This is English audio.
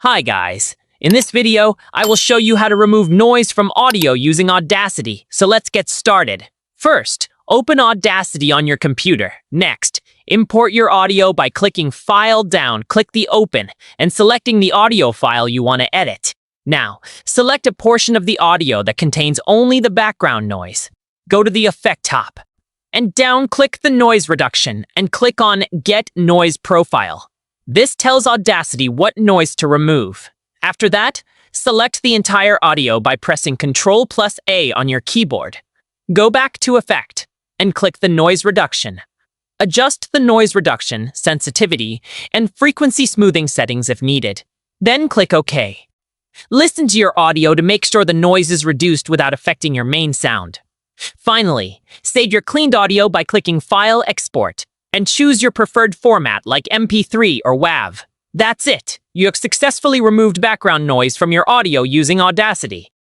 Hi guys! In this video, I will show you how to remove noise from audio using Audacity, so let's get started. First, open Audacity on your computer. Next, import your audio by clicking File down, click the Open, and selecting the audio file you want to edit. Now, select a portion of the audio that contains only the background noise. Go to the Effect tab, and down-click the Noise Reduction, and click on Get Noise Profile. This tells Audacity what noise to remove. After that, select the entire audio by pressing Ctrl+A on your keyboard. Go back to Effect and click the Noise Reduction. Adjust the noise reduction, sensitivity, and frequency smoothing settings if needed. Then click OK. Listen to your audio to make sure the noise is reduced without affecting your main sound. Finally, save your cleaned audio by clicking File Export and choose your preferred format like MP3 or WAV. That's it! You have successfully removed background noise from your audio using Audacity.